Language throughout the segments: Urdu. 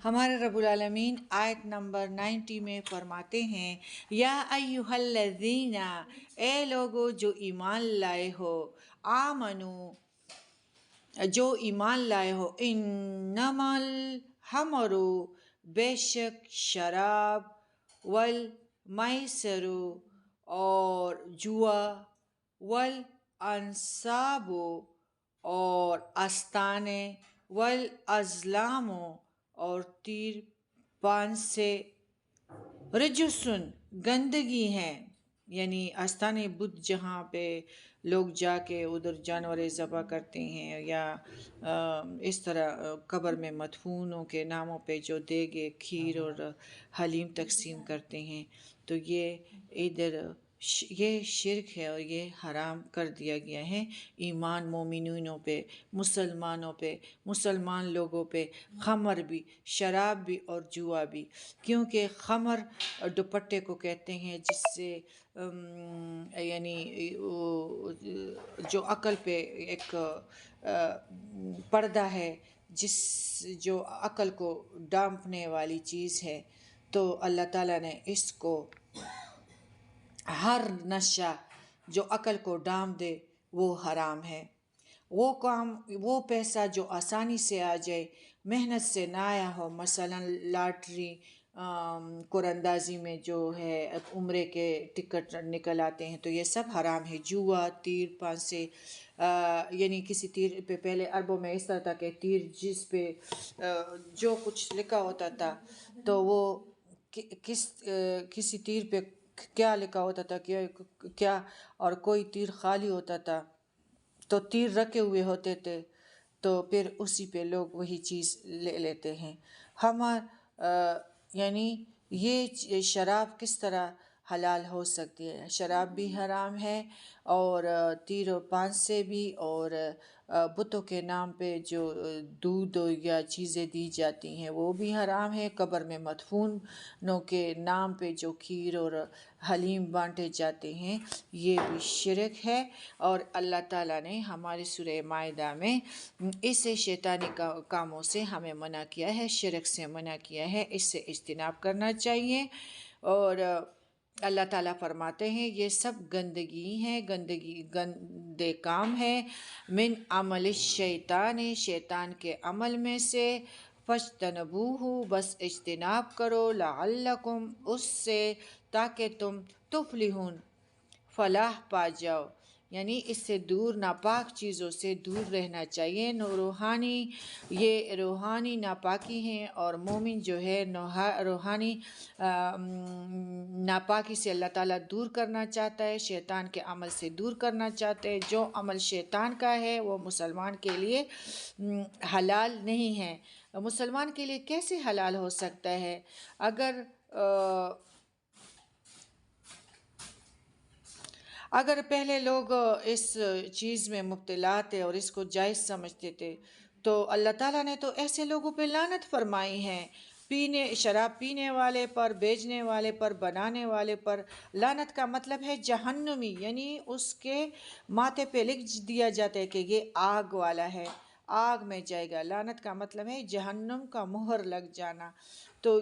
ہمارے رب العالمین آیت نمبر 90 میں فرماتے ہیں، یا ایہا الذین، اے لوگو جو ایمان لائے ہو، آمنو، جو ایمان لائے ہو، انما الخمر، بے شک شراب، والمیسر، اور جوا، والانصاب، اور آستانے، والازلام، اور تیر پان سے، رجسن، گندگی ہے، یعنی آستانے بدھ جہاں پہ لوگ جا کے ادھر جانور ذبح کرتے ہیں، یا اس طرح قبر میں مدفونوں کے ناموں پہ جو دیگے، کھیر اور حلیم تقسیم کرتے ہیں، تو یہ ادھر یہ شرک ہے اور یہ حرام کر دیا گیا ہے ایمان مومنینوں پہ، مسلمانوں پہ، مسلمان لوگوں پہ، خمر بھی، شراب بھی اور جوا بھی، کیونکہ خمر دوپٹے کو کہتے ہیں جس سے یعنی جو عقل پہ ایک پردہ ہے، جو عقل کو ڈانپنے والی چیز ہے، تو اللہ تعالیٰ نے اس کو، ہر نشہ جو عقل کو ڈانپ دے وہ حرام ہے۔ وہ کام، وہ پیسہ جو آسانی سے آ جائے، محنت سے نہ آیا ہو، مثلا لاٹری، قراندازی میں جو ہے عمرے کے ٹکٹ نکل آتے ہیں، تو یہ سب حرام ہے۔ جوا، تیر پان سے، یعنی کسی تیر پہ پہلے عربوں میں اس طرح تھا کہ تیر جس پہ جو کچھ لکھا ہوتا تھا تو وہ کسی تیر پہ کیا لکھا ہوتا تھا کیا، اور کوئی تیر خالی ہوتا تھا تو تیر رکھے ہوئے ہوتے تھے، تو پھر اسی پہ لوگ وہی چیز لے لیتے ہیں۔ یعنی یہ شراب کس طرح حلال ہو سکتی ہے؟ شراب بھی حرام ہے، اور تیر و پان سے بھی، اور بتوں کے نام پہ جو دودھ یا چیزیں دی جاتی ہیں وہ بھی حرام ہے، قبر میں مدفونوں کے نام پہ جو کھیر اور حلیم بانٹے جاتے ہیں یہ بھی شرک ہے، اور اللہ تعالیٰ نے ہماری سورہ مائدہ میں اس شیطانی کاموں سے ہمیں منع کیا ہے، شرک سے منع کیا ہے، اس سے اجتناب کرنا چاہیے۔ اور اللہ تعالیٰ فرماتے ہیں یہ سب گندگی ہیں، گندے کام ہے، من عمل الشیطان، شیطان کے عمل میں سے، فاجتنبوہ، بس اجتناب کرو، لعلکم، اس سے تاکہ تم تفلحون، فلاح پا جاؤ، یعنی اس سے دور، ناپاک چیزوں سے دور رہنا چاہیے۔ یہ روحانی ناپاکی ہیں، اور مومن جو ہے روحانی ناپاکی سے اللہ تعالیٰ دور کرنا چاہتا ہے، شیطان کے عمل سے دور کرنا چاہتے ہیں۔ جو عمل شیطان کا ہے وہ مسلمان کے لیے حلال نہیں ہے۔ مسلمان کے لیے کیسے حلال ہو سکتا ہے؟ اگر پہلے لوگ اس چیز میں مبتلا تھے اور اس کو جائز سمجھتے تھے، تو اللہ تعالیٰ نے تو ایسے لوگوں پہ لعنت فرمائی ہے، شراب پینے والے پر، بیچنے والے پر، بنانے والے پر۔ لعنت کا مطلب ہے جہنمی، یعنی اس کے ماتھے پہ لکھ دیا جاتا ہے کہ یہ آگ والا ہے، آگ میں جائے گا۔ لعنت کا مطلب ہے جہنم کا مہر لگ جانا۔ تو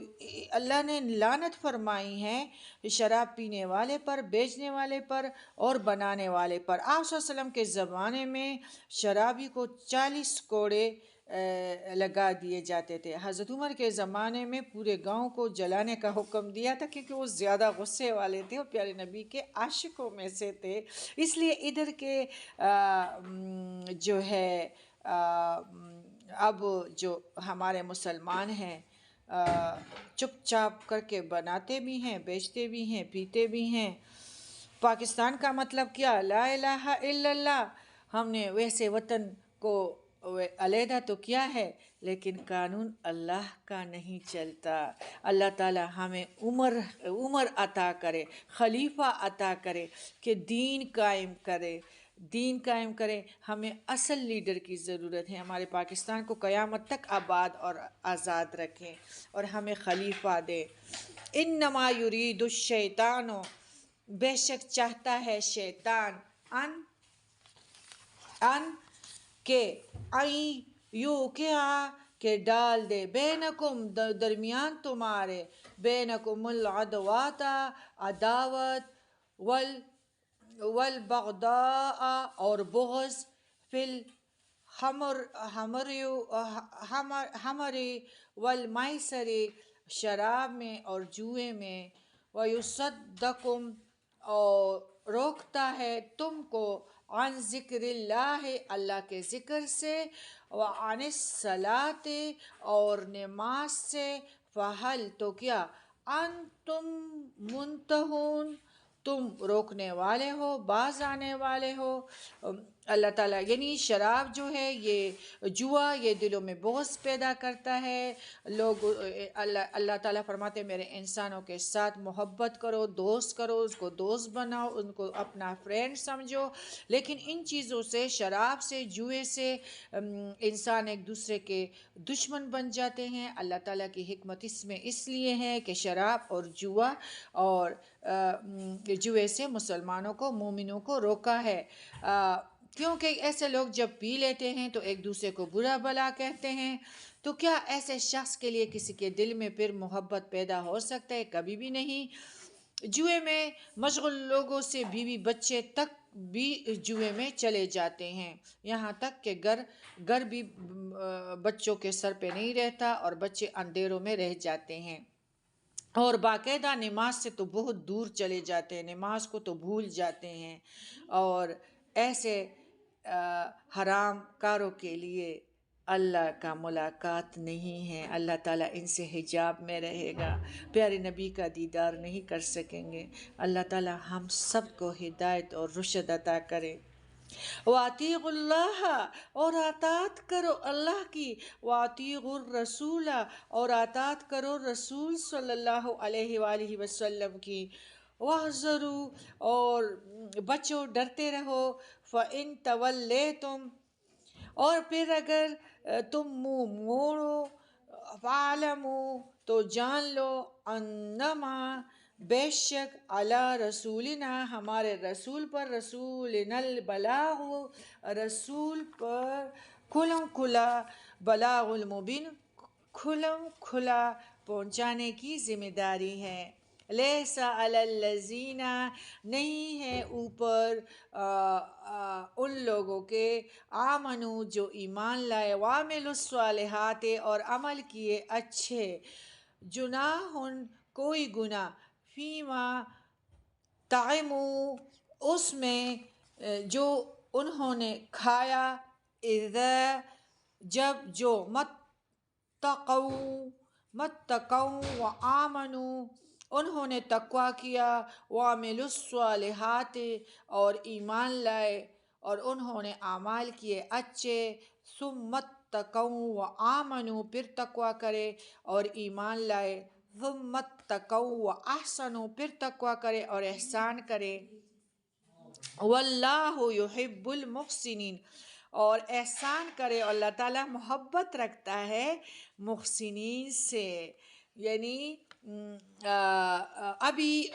اللہ نے لعنت فرمائی ہے شراب پینے والے پر، بیچنے والے پر، اور بنانے والے پر۔ آپ صلی اللہ علیہ وسلم کے زمانے میں شرابی کو 40 کوڑے لگا دیے جاتے تھے۔ حضرت عمر کے زمانے میں پورے گاؤں کو جلانے کا حکم دیا تھا، کیونکہ وہ زیادہ غصے والے تھے اور پیارے نبی کے عاشقوں میں سے تھے۔ اس لیے ادھر کے جو ہے اب جو ہمارے مسلمان ہیں چپ چاپ کر کے بناتے بھی ہیں، بیچتے بھی ہیں، پیتے بھی ہیں۔ پاکستان کا مطلب کیا؟ لا الہ الا اللہ۔ ہم نے ویسے وطن کو علیحدہ تو کیا ہے، لیکن قانون اللہ کا نہیں چلتا۔ اللہ تعالی ہمیں عمر عطا کرے، خلیفہ عطا کرے کہ دین قائم کرے۔ ہمیں اصل لیڈر کی ضرورت ہے، ہمارے پاکستان کو قیامت تک آباد اور آزاد رکھیں، اور ہمیں خلیفہ دے۔ انما یرید الشیطان، بے شک چاہتا ہے شیطان، ان کہ یوقع کہ ڈال دے بینکم درمیان تمہارے بینکم العدوات عداوت والبغضاء اور بغض فی الحمر والمیسر شراب میں اور جوئے میں ویصدکم اور روکتا ہے تم کو عن ذکر اللہ اللہ کے ذکر سے وعن الصلاۃ اور نماز سے فہل تو کیا انتم منتہون تم روکنے والے ہو باز آنے والے ہو اللہ تعالیٰ یعنی شراب جو ہے یہ جوا یہ دلوں میں بغض پیدا کرتا ہے لوگ اللہ تعالیٰ فرماتے ہیں میرے انسانوں کے ساتھ محبت کرو دوست کرو اس کو دوست بناؤ ان کو اپنا فرینڈ سمجھو لیکن ان چیزوں سے شراب سے جوئے سے انسان ایک دوسرے کے دشمن بن جاتے ہیں اللہ تعالیٰ کی حکمت اس میں اس لیے ہے کہ شراب اور جوا اور جوئے سے مسلمانوں کو مومنوں کو روکا ہے کیونکہ ایسے لوگ جب پی لیتے ہیں تو ایک دوسرے کو برا بھلا کہتے ہیں تو کیا ایسے شخص کے لیے کسی کے دل میں پھر محبت پیدا ہو سکتا ہے کبھی بھی نہیں جوئے میں مشغول لوگوں سے بیوی بچے تک بھی جوئے میں چلے جاتے ہیں یہاں تک کہ گھر بھی بچوں کے سر پہ نہیں رہتا اور بچے اندھیروں میں رہ جاتے ہیں اور باقاعدہ نماز سے تو بہت دور چلے جاتے ہیں نماز کو تو بھول جاتے ہیں اور ایسے حرام کاروں کے لیے اللہ کا ملاقات نہیں ہے اللہ تعالیٰ ان سے حجاب میں رہے گا پیارے نبی کا دیدار نہیں کر سکیں گے اللہ تعالیٰ ہم سب کو ہدایت اور رشد عطا کرے وَأَطِيعُوا اللَّهَ اور اطاعت کرو اللہ کی وَأَطِيعُوا الرَّسُولَ اور اطاعت کرو رسول صلی اللہ علیہ وآلہ وسلم کی وَاحْذَرُوا اور بچو ڈرتے رہو فَإِن تَوَلَّيْتُمْ اور پھر اگر تم منہ موڑو فَاعْلَمُوا تو جان لو انما بے شک علی رسولنا ہمارے رسول پر رسولنا البلاغ رسول پر کھلم کھلا بلاغ المبین کھلم کھلا پہنچانے کی ذمہ داری ہے لیس علی الذین نہیں ہے اوپر ان لوگوں کے آمنو جو ایمان لائے وعملوا الصالحات اور عمل کیے اچھے جناح کوئی گناہ فیما طعموا اس میں جو انہوں نے کھایا اذا جب جو متقوا وآمنوا انہوں نے تقوی کیا وعملوا الصالحات اور ایمان لائے اور انہوں نے اعمال کیے اچھے ثم اتقوا وآمنوا پھر تقوی کرے اور ایمان لائے ثم اتقوا واحسنوا پھر تقوی کرے اور احسان کرے واللہ یحب المحسنین اور احسان کرے اللہ تعالیٰ محبت رکھتا ہے محسنین سے یعنی ابھی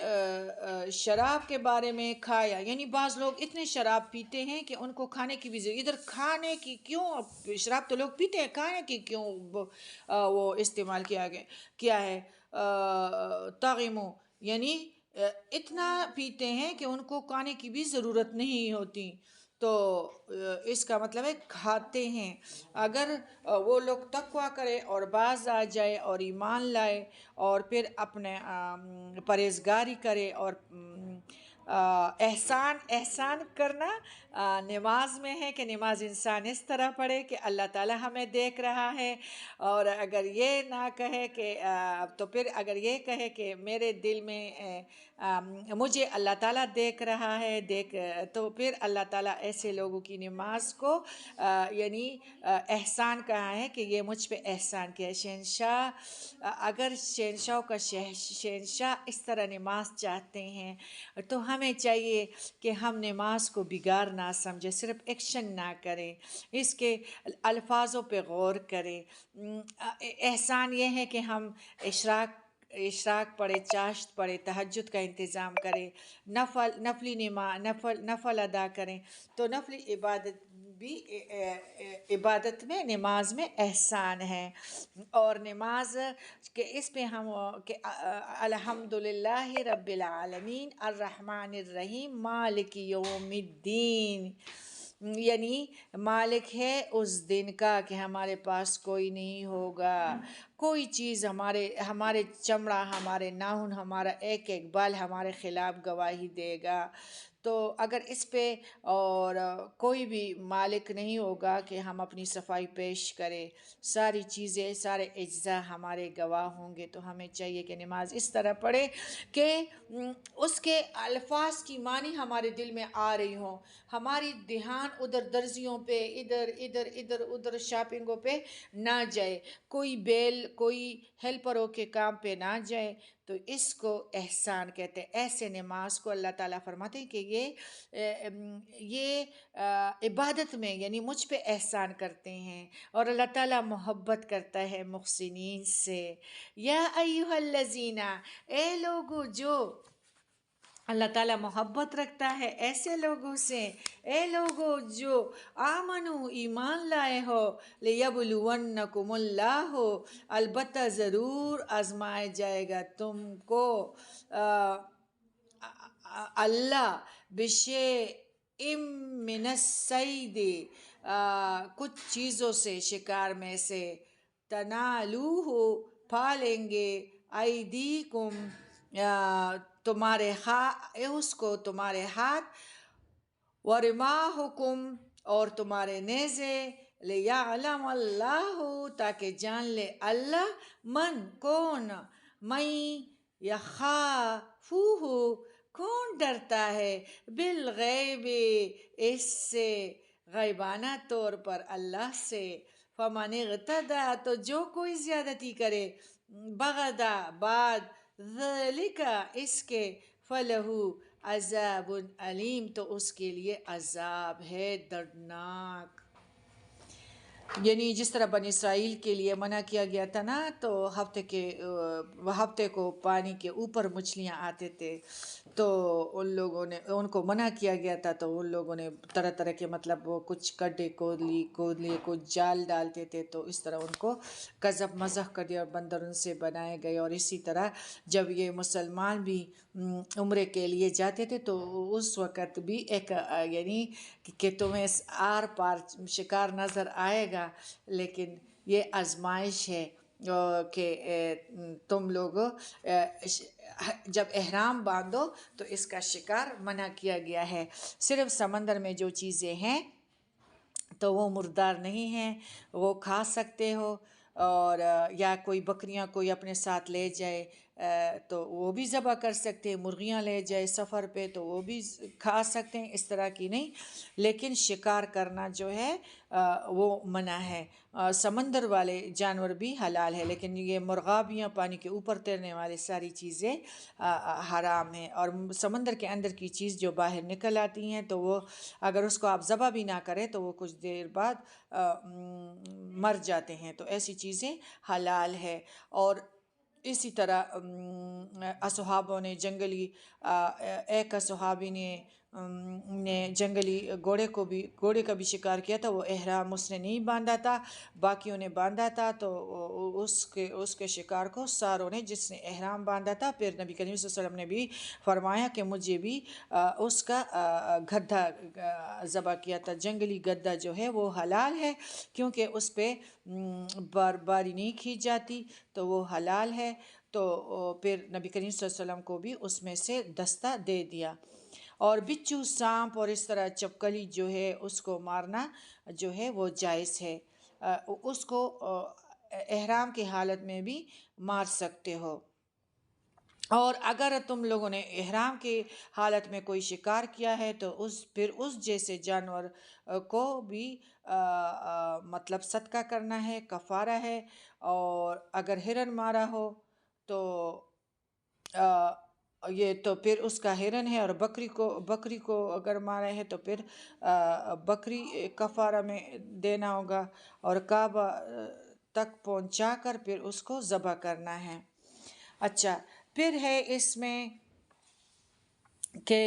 شراب کے بارے میں کھایا یعنی بعض لوگ اتنے شراب پیتے ہیں کہ ان کو کھانے کی بھی ادھر کھانے کی کیوں شراب تو لوگ پیتے ہیں کھانے کی کیوں وہ استعمال کیا ہے طاغمو یعنی اتنا پیتے ہیں کہ ان کو کھانے کی بھی ضرورت نہیں ہوتی تو اس کا مطلب ہے کھاتے ہیں اگر وہ لوگ تقوی کرے اور باز آ جائے اور ایمان لائے اور پھر اپنے پرہیزگاری کرے اور احسان کرنا نماز میں ہے کہ نماز انسان اس طرح پڑھے کہ اللہ تعالیٰ ہمیں دیکھ رہا ہے اور اگر یہ نہ کہے کہ تو پھر اگر یہ کہے کہ میرے دل میں مجھے اللہ تعالیٰ دیکھ رہا ہے تو پھر اللہ تعالیٰ ایسے لوگوں کی نماز کو یعنی احسان کہا ہے کہ یہ مجھ پہ احسان کیا شہنشاہ اگر شہنشاہ کا شہنشاہ اس طرح نماز چاہتے ہیں تو ہمیں چاہیے کہ ہم نماز کو بگاڑ نہ سمجھے صرف ایکشن نہ کریں اس کے الفاظوں پہ غور کریں احسان یہ ہے کہ ہم اشراق پڑھے چاشت پڑھے تہجد کا انتظام کریں نفل ادا کریں تو نفلی عبادت بھی عبادت میں نماز میں احسان ہے. اور نماز کہ اس پہ ہم کہ الحمدللہ رب العالمین الرحمن الرحیم مالک یوم الدین، یعنی مالک ہے اس دن کا کہ ہمارے پاس کوئی نہیں ہوگا، کوئی چیز ہمارے چمڑا، ہمارے ناخن، ہمارا ایک ایک بال ہمارے خلاف گواہی دے گا. تو اگر اس پہ اور کوئی بھی مالک نہیں ہوگا کہ ہم اپنی صفائی پیش کریں، ساری چیزیں، سارے اجزاء ہمارے گواہ ہوں گے. تو ہمیں چاہیے کہ نماز اس طرح پڑھے کہ اس کے الفاظ کی معنی ہمارے دل میں آ رہی ہوں، ہماری دھیان ادھر درزیوں پہ، ادھر شاپنگوں پہ نہ جائے، کوئی ہیلپروں کے کام پہ نہ جائے. تو اس کو احسان کہتے ہیں. ایسے نماز کو اللہ تعالیٰ فرماتے ہیں کہ یہ عبادت میں یعنی مجھ پہ احسان کرتے ہیں، اور اللہ تعالیٰ محبت کرتا ہے محسنین سے. یا ایھا الذین، اے لوگو جو اللہ تعالیٰ محبت رکھتا ہے ایسے لوگوں سے، اے لوگو جو آمنو ایمان لائے ہو، لیبلونکم اللہ، البتہ ضرور آزمائے جائے گا تم کو اللہ، بشیء من الصید، کچھ چیزوں سے، شکار میں سے، تنالوہ پالیں گے، ایدیکم تمہارے اس کو تمہارے ہاتھ، ورماحکم اور تمہارے نیزے، لیعلم اللہ تاکہ جان لے اللہ، من کون، من یخافوہ کون ڈرتا ہے، بالغیب اس سے غیبانہ طور پر اللہ سے، فمن اغتدی تو جو کوئی زیادتی کرے، بغدا بعد ذلک اس کے، فلہ عذاب علیم تو اس کے لیے عذاب ہے دردناک. یعنی جس طرح بنی اسرائیل کے لیے منع کیا گیا تھا نا، تو ہفتے کو پانی کے اوپر مچھلیاں آتے تھے، تو ان کو منع کیا گیا تھا. تو ان لوگوں نے طرح طرح کے مطلب وہ کچھ گڈھے کھود لیے، کچھ جال ڈالتے تھے، تو اس طرح ان کو قذف مذف کر دیا اور بندر ان سے بنائے گئے. اور اسی طرح جب یہ مسلمان بھی عمرے کے لیے جاتے تھے تو اس وقت بھی ایک یعنی کہ تمہیں آر پار شکار نظر آئے گا، لیکن یہ آزمائش ہے کہ تم لوگ جب احرام باندھو تو اس کا شکار منع کیا گیا ہے. صرف سمندر میں جو چیزیں ہیں تو وہ مردار نہیں ہیں، وہ کھا سکتے ہو. اور یا کوئی بکریاں کوئی اپنے ساتھ لے جائے تو وہ بھی ذبح کر سکتے ہیں، مرغیاں لے جائے سفر پہ تو وہ بھی کھا سکتے ہیں، اس طرح کی نہیں. لیکن شکار کرنا جو ہے وہ منع ہے. سمندر والے جانور بھی حلال ہے، لیکن یہ مرغابیاں، پانی کے اوپر تیرنے والے ساری چیزیں حرام ہیں. اور سمندر کے اندر کی چیز جو باہر نکل آتی ہیں تو وہ اگر اس کو آپ ذبح بھی نہ کریں تو وہ کچھ دیر بعد مر جاتے ہیں، تو ایسی چیزیں حلال ہے. اور اسی طرح اصحابوں نے ایک صحابی نے جنگلی گھوڑے کا بھی شکار کیا تھا. وہ احرام اس نے نہیں باندھا تھا، باقیوں نے باندھا تھا، تو اس کے شکار کو ساروں نے، جس نے احرام باندھا تھا، پھر نبی کریم صلی اللہ علیہ وسلم نے بھی فرمایا کہ مجھے بھی اس کا گدھا ذبح کیا تھا. جنگلی گدھا جو ہے وہ حلال ہے کیونکہ اس پہ باری نہیں کھینچ جاتی، تو وہ حلال ہے. تو پھر نبی کریم صلی اللہ علیہ وسلم کو بھی اس میں سے دستہ دے دیا. اور بچھو، سانپ اور اس طرح چپکلی جو ہے اس کو مارنا جو ہے وہ جائز ہے. اس کو احرام کی حالت میں بھی مار سکتے ہو. اور اگر تم لوگوں نے احرام کی حالت میں کوئی شکار کیا ہے تو پھر اس جیسے جانور کو بھی مطلب صدقہ کرنا ہے، کفارہ ہے. اور اگر ہرن مارا ہو تو یہ تو پھر اس کا ہرن ہے. اور بکری کو اگر مارا ہے تو پھر بکری کفارہ میں دینا ہوگا، اور کعبہ تک پہنچا کر پھر اس کو ذبح کرنا ہے. اچھا، پھر ہے اس میں کہ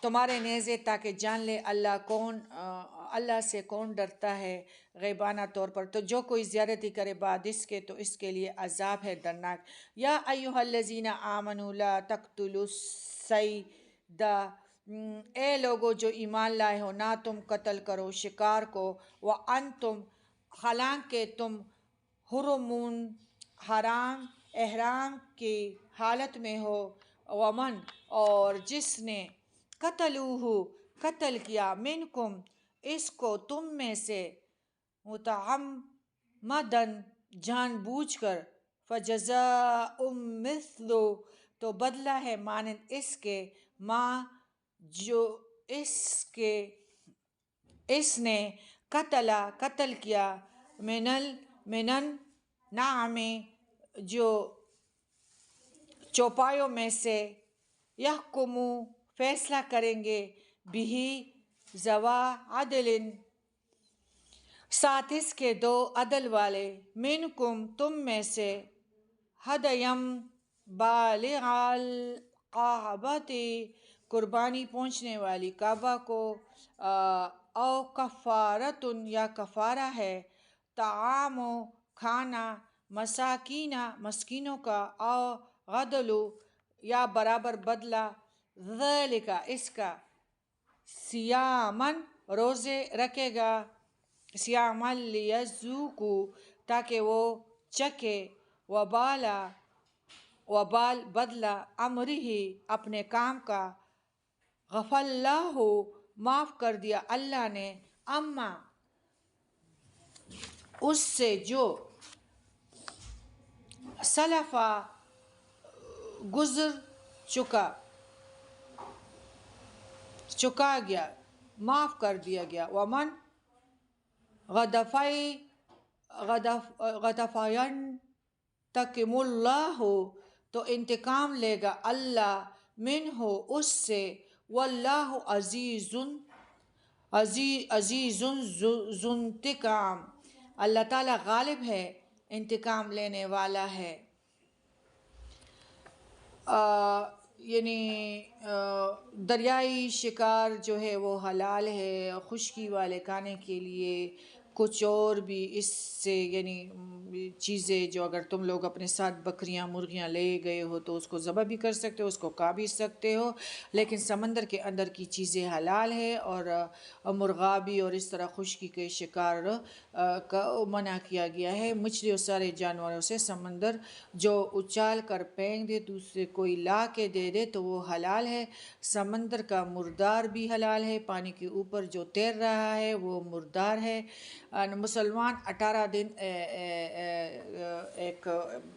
تمہارے نیزے تاکہ جان لے اللہ سے کون ڈرتا ہے غیبانہ طور پر، تو جو کوئی زیادتی کرے بعد اس کے تو اس کے لیے عذاب ہے درناک۔ یا ایہا الذین آمنوا لا تقتلوا الصید، اے لوگو جو ایمان لائے ہو، نہ تم قتل کرو شکار کو، وانتم، حالانکہ تم حرمون، حرام احرام کی حالت میں ہو، ومن، اور جس نے قتلوہ، قتل کیا، منکم، اس کو تم میں سے، متعمدن، جان بوجھ کر، فجزاء مثل، تو بدلہ ہے مانند اس کے، ما، جو اس نے قتل کیا، من النعم، جو چوپایوں میں سے، یحکمو، فیصلہ کریں گے، بہی، ذوا عدل، ساتھ اس کے دو عدل والے، منکم، تم میں سے، ہدیم، بالغ الکعبۃ، قربانی پہنچنے والی کعبہ کو، او کفارتن، یا کفارہ ہے، طعام، کھانا، مساکین، مسکینوں کا، او عدل، یا برابر بدلہ، ذالک، اس کا، سیامن، روزے رکھے گا، سیامن لیذوقوا، تاکہ وہ چکھے، وبال، بدلہ، امرہ، اپنے کام کا، غفر اللہ، معاف کر دیا اللہ نے، اما، اس سے جو، سلفا، گزر چکا گیا، معاف کر دیا گیا، ومن، غدفینتقم اللہ، تو انتقام لے گا اللہ، منہ، اس سے، واللہ عزیز ذو انتقام، اللہ تعالیٰ غالب ہے، انتقام لینے والا ہے۔ یعنی دریائی شکار جو ہے وہ حلال ہے، خشکی والے کھانے کے لیے کچھ اور بھی اس سے، یعنی چیزیں جو اگر تم لوگ اپنے ساتھ بکریاں مرغیاں لے گئے ہو تو اس کو ذبح بھی کر سکتے ہو، اس کو کھا بھی سکتے ہو، لیکن سمندر کے اندر کی چیزیں حلال ہے، اور مرغابی اور اس طرح خشکی کے شکار کا منع کیا گیا ہے۔ مچھلی اور سارے جانوروں سے سمندر جو اچال کر پھینک دے، دوسرے کوئی لا کے دے دے تو وہ حلال ہے۔ سمندر کا مردار بھی حلال ہے، پانی کے اوپر جو تیر رہا ہے وہ مردار ہے۔ مسلمان 18 دن ایک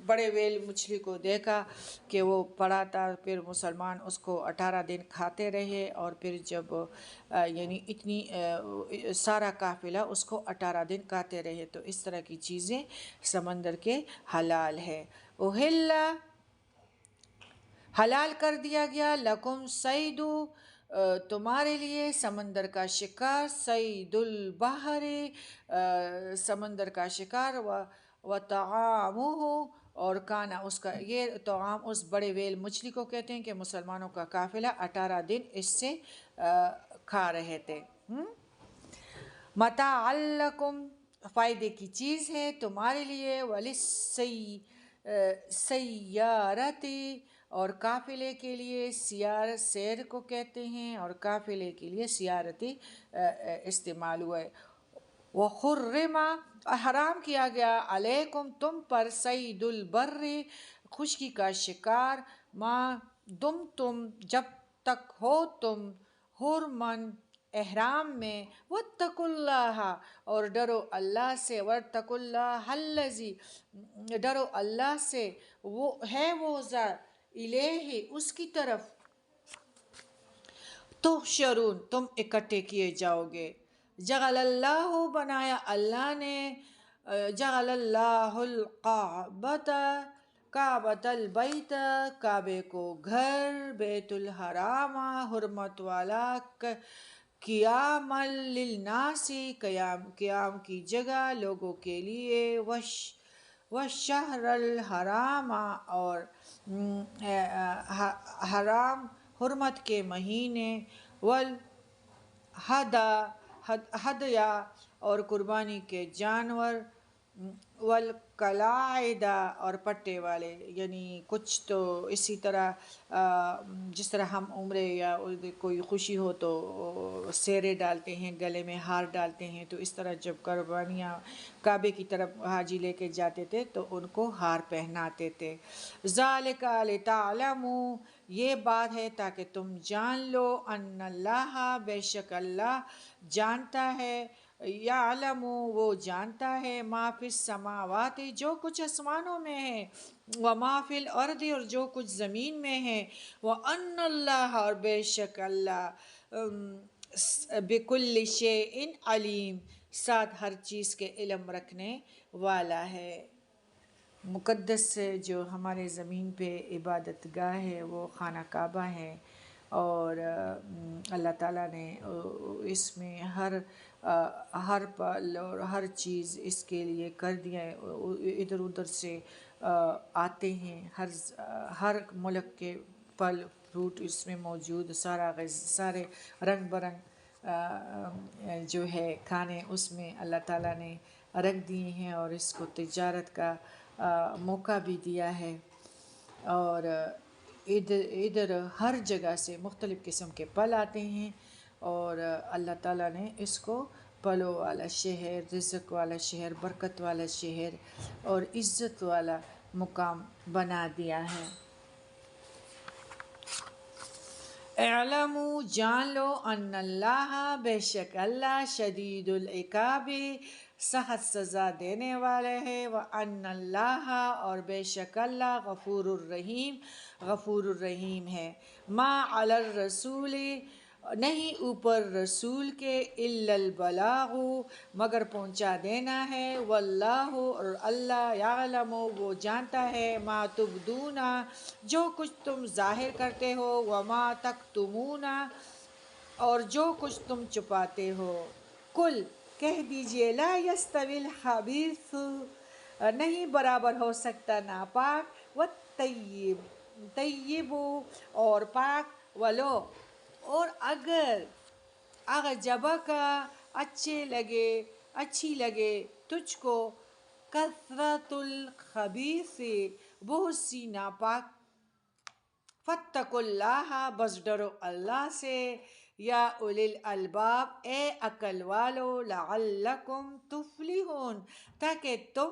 بڑے ویل مچھلی کو دیکھا کہ وہ پڑا تھا، پھر مسلمان اس کو 18 دن کھاتے رہے، اور پھر جب یعنی اتنی سارا قافلہ اس کو 18 دن کھاتے رہے، تو اس طرح کی چیزیں سمندر کے حلال ہے۔ اوہلا، حلال کر دیا گیا، لکم، صید، تمہارے لیے، سمندر کا شکار، صید البحر، سمندر کا شکار، و طعامہ، اور کھانا اس کا، یہ طعام اس بڑے ویل مچھلی کو کہتے ہیں کہ مسلمانوں کا قافلہ 18 دن اس سے کھا رہے تھے۔ متاع لکم، فائدے کی چیز ہے تمہارے لیے، وللسیارۃ، اور قافلے کے لیے، سیر کو کہتے ہیں، اور قافلے کے لیے سیارتی استعمال ہوا ہے۔ وحرم، حرام کیا گیا، علیکم، تم پر، صید البر، خشکی کا شکار، ما دمتم، جب تک ہو تم، حرمن، احرام میں، واتقوا اللہ، اور ڈرو اللہ سے، واتقوا اللہ الذی، ڈرو اللہ سے، وہ ہے وہ ذات، الیہ، اس کی طرف، تحشرون، تم اکٹھے کیے جاؤ گے۔ جعل اللہ، بنایا اللہ نے، جعل اللہ کعبۃ البیت، کعبے کو گھر، بیت الحرام، حرمت والا، قیاما للناس، قیام کی جگہ لوگوں کے لیے، والشہر الحرام، اور حرام حرمت کے مہینے، ہدیہ اور قربانی کے جانور، والقلائد اور پٹے والے، یعنی کچھ تو اسی طرح جس طرح ہم عمرے یا کوئی خوشی ہو تو سیرے ڈالتے ہیں، گلے میں ہار ڈالتے ہیں، تو اس طرح جب قربانیاں کعبے کی طرف حاجی لے کے جاتے تھے تو ان کو ہار پہناتے تھے۔ ذالک لتعلموا، یہ بات ہے تاکہ تم جان لو، ان اللہ، بے شک اللہ جانتا ہے، یعلم، وہ جانتا ہے، ما فی السماوات، جو کچھ آسمانوں میں ہے، وما فی الارض، اور جو کچھ زمین میں ہے، وان اللہ، اور بے شک اللہ بکل شیء علیم، ساتھ ہر چیز کے علم رکھنے والا ہے۔ مقدس جو ہمارے زمین پہ عبادت گاہ ہے وہ خانہ کعبہ ہے، اور اللہ تعالیٰ نے اس میں ہر پل اور ہر چیز اس کے لیے کر دیا ہے۔ ادھر ادھر سے آتے ہیں، ہر ملک کے پھل فروٹ اس میں موجود، سارے رنگ برنگ جو ہے کھانے اس میں اللہ تعالیٰ نے رکھ دیے ہیں، اور اس کو تجارت کا موقع بھی دیا ہے۔ اور ادھر ہر جگہ سے مختلف قسم کے پھل آتے ہیں، اور اللہ تعالیٰ نے اس کو پھلوں والا شہر، رزق والا شہر، برکت والا شہر اور عزت والا مقام بنا دیا ہے۔ اعلموا، جان لو، ان اللہ، بے شک اللہ، شدید العقاب، سخت سزا دینے والے ہے، وان اللہ، اور بے شک اللہ، غفور الرحیم، غفور الرحیم ہے۔ ما علی الرسول، نہیں اوپر رسول کے، الا البلاغ، مگر پہنچا دینا ہے، واللہ، اور اللہ، یعلم، وہ جانتا ہے، ما تبدون، جو کچھ تم ظاہر کرتے ہو، وما تکتمون، اور جو کچھ تم چھپاتے ہو۔ کل، کہہ دیجئے، لا یستوی الخبیث، نہیں برابر ہو سکتا ناپاک، طیب، اور پاک، ولو، اور اگر، اعجبک، اچھی لگے تجھ کو، کثرت الخبیث، بہت سی ناپاک، فاتقوا اللہ، بس ڈرو اللہ سے، یا اولی الالباب، اے عقل والو، لعلکم تفلحون، تاکہ تم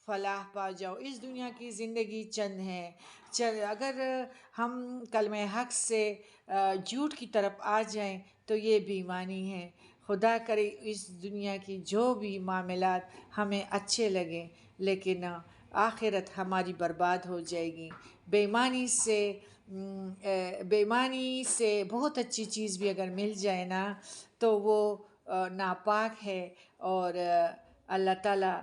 فلاح پا جاؤ۔ اس دنیا کی زندگی چند ہے، اگر ہم کلمہ حق سے جھوٹ کی طرف آ جائیں تو یہ بیمانی ہے۔ خدا کرے اس دنیا کی جو بھی معاملات ہمیں اچھے لگیں، لیکن آخرت ہماری برباد ہو جائے گی۔ بےایمانی سے بہت اچھی چیز بھی اگر مل جائے نا تو وہ ناپاک ہے، اور اللہ تعالیٰ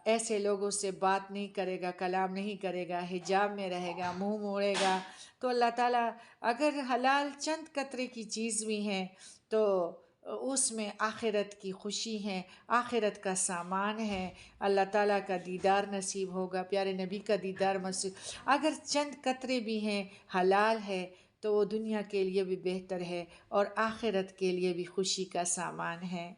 ایسے لوگوں سے بات نہیں کرے گا، کلام نہیں کرے گا، حجاب میں رہے گا، منہ موڑے گا۔ تو اللہ تعالیٰ اگر حلال چند قطرے کی چیز بھی ہیں تو اس میں آخرت کی خوشی ہے، آخرت کا سامان ہے، اللہ تعالیٰ کا دیدار نصیب ہوگا، پیارے نبی کا دیدار نصیب۔ اگر چند قطرے بھی ہیں، حلال ہے، تو وہ دنیا کے لیے بھی بہتر ہے اور آخرت کے لیے بھی خوشی کا سامان ہے۔